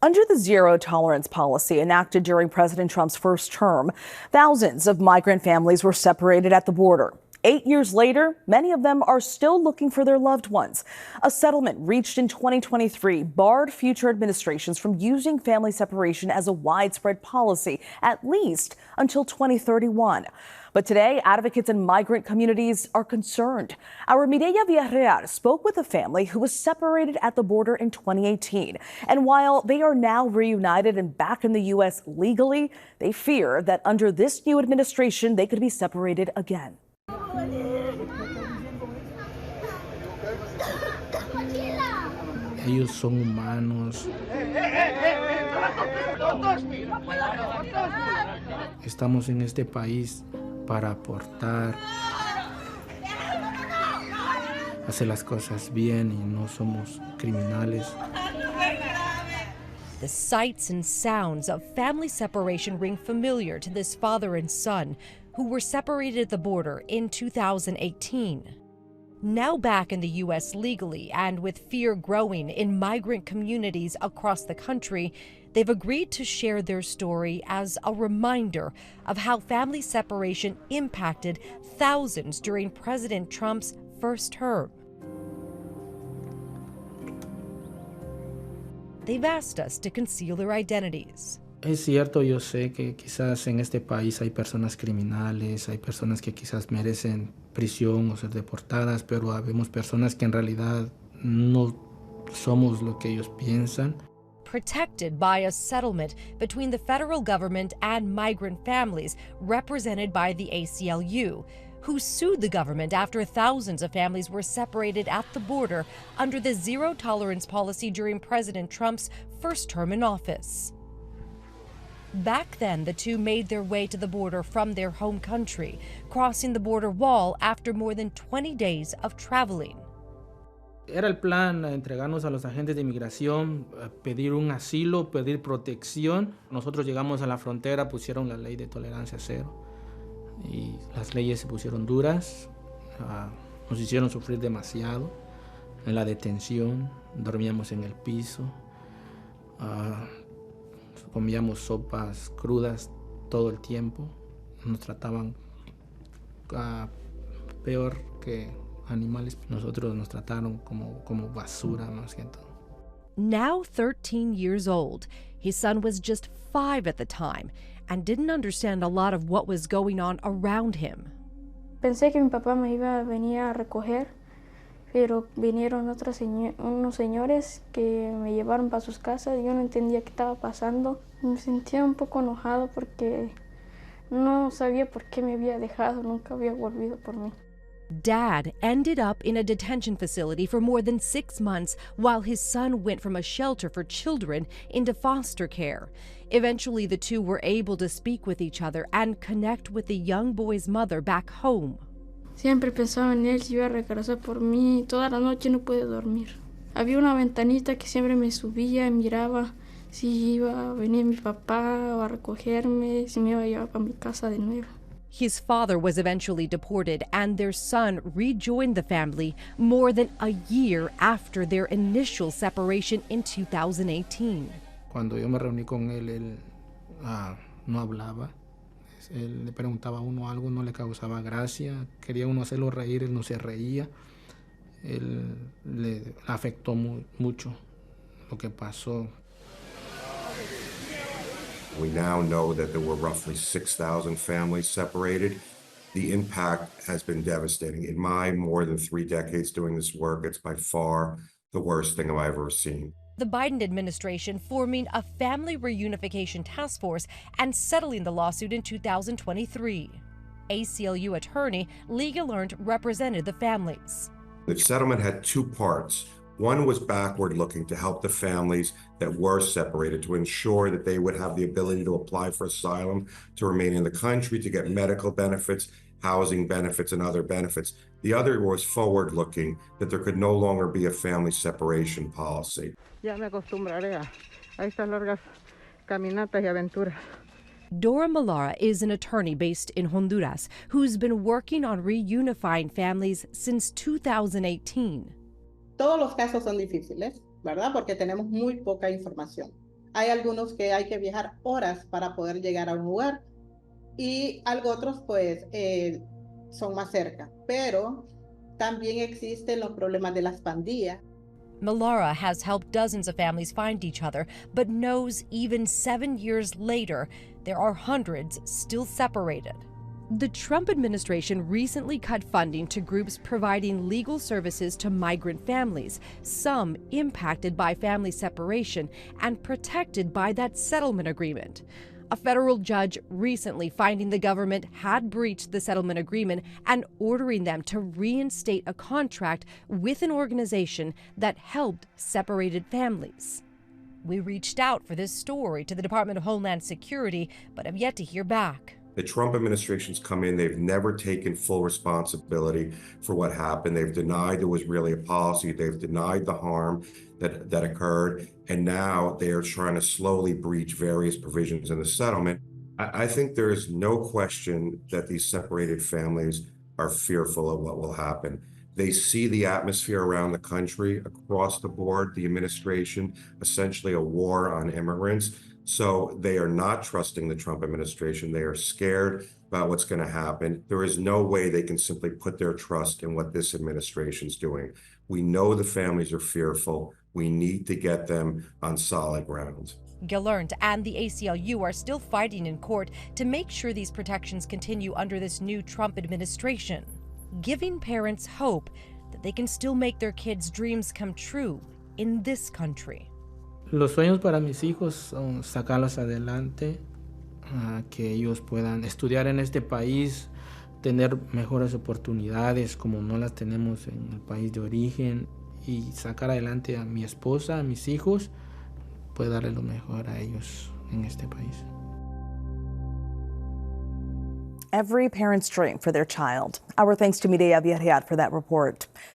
Under the zero-tolerance policy enacted during President Trump's first term, thousands of migrant families were separated at the border. 8 years later, many of them are still looking for their loved ones. A settlement reached in 2023 barred future administrations from using family separation as a widespread policy, at least until 2031. But today, advocates in migrant communities are concerned. Our Mireya Villarreal spoke with a family who was separated at the border in 2018. And while they are now reunited and back in the U.S. legally, they fear that under this new administration, they could be separated again. Ellos son humanos. Estamos en este país para aportar, hacer las cosas bien y no somos criminales. The sights and sounds of family separation ring familiar to this father and son who were separated at the border in 2018. Now back in the U.S. legally and with fear growing in migrant communities across the country, they've agreed to share their story as a reminder of how family separation impacted thousands during President Trump's first term. They've asked us to conceal their identities. Es cierto, yo sé que quizás en este país hay personas criminales, hay personas que quizás merecen prisión o ser deportadas, pero habemos personas que en realidad no somos lo que ellos piensan. Protected by a settlement between the federal government and migrant families represented by the ACLU, who sued the government after thousands of families were separated at the border under the zero-tolerance policy during President Trump's first term in office. Back then, the two made their way to the border from their home country, crossing the border wall after more than 20 days of traveling. Era el plan entregarnos a los agentes de inmigración, pedir un asilo, pedir protección. Nosotros llegamos a la frontera, pusieron la ley de tolerancia cero y las leyes se pusieron duras, nos hicieron sufrir demasiado en la detención, dormíamos en el piso. Comíamos sopas crudas todo el tiempo. Nos trataban peor que animales. Nosotros nos trataron como basura más que todo. Now 13 years old, his son was just 5 at the time and didn't understand a lot of what was going on around him. Pensé que mi papá me iba a venir a recoger, pero vinieron unos señores que me llevaron para sus casas y yo no entendía qué estaba pasando. Me sentía un poco enojado porque no sabía por qué me había dejado, nunca había volvido por mí. Dad ended up in a detention facility for more than 6 months while his son went from a shelter for children into foster care. Eventually, the two were able to speak with each other and connect with the young boy's mother back home. Siempre pensaba en él, si iba a regresar por mí. Toda la noche no pude dormir. Había una ventanita que siempre me subía y miraba si iba a venir mi papá o a recogerme, si me iba a llevar para mi casa de nuevo. His father was eventually deported, and their son rejoined the family more than a year after their initial separation in 2018. Cuando yo me reuní con él no hablaba. Él le preguntaba a uno algo, no le causaba gracia. Quería uno hacerlo reír, él no se reía. Él le afectó mucho lo que pasó. We now know that there were roughly 6,000 families separated. The impact has been devastating. In my more than 3 decades doing this work, it's by far the worst thing I've ever seen. The Biden administration forming a family reunification task force and settling the lawsuit in 2023. ACLU attorney Liga Learned represented the families. The settlement had 2 parts. One was backward-looking to help the families that were separated to ensure that they would have the ability to apply for asylum, to remain in the country, to get medical benefits, housing benefits, and other benefits. The other was forward-looking, that there could no longer be a family separation policy. Ya me acostumbraré a estas largas caminatas y aventuras. Dora Malara is an attorney based in Honduras who's been working on reunifying families since 2018. Todos los casos son difíciles, ¿verdad? Porque tenemos muy poca información. Hay algunos que hay que viajar horas para poder llegar a un lugar y otros pues son más cerca. Pero también existen los problemas de las pandillas. Melara has helped dozens of families find each other, but knows even 7 years later, there are hundreds still separated. The Trump administration recently cut funding to groups providing legal services to migrant families, some impacted by family separation and protected by that settlement agreement. A federal judge recently finding the government had breached the settlement agreement and ordering them to reinstate a contract with an organization that helped separated families. We reached out for this story to the Department of Homeland Security, but have yet to hear back. The Trump administration's come in, they've never taken full responsibility for what happened. They've denied there was really a policy. They've denied the harm that occurred. And now they are trying to slowly breach various provisions in the settlement. I think there is no question that these separated families are fearful of what will happen. They see the atmosphere around the country, across the board, the administration, essentially a war on immigrants. So they are not trusting the Trump administration. They are scared about what's going to happen. There is no way they can simply put their trust in what this administration is doing. We know the families are fearful. We need to get them on solid ground. Gelernt and the ACLU are still fighting in court to make sure these protections continue under this new Trump administration, giving parents hope that they can still make their kids' dreams come true in this country. Los sueños para mis hijos son sacarlos adelante, que ellos puedan estudiar en este país, tener mejores oportunidades como no las tenemos en el país de origen y sacar adelante a mi esposa, a mis hijos, puede darle lo mejor a ellos en este país. Every parent's dream for their child. Our thanks to Mireya Villarreal for that report.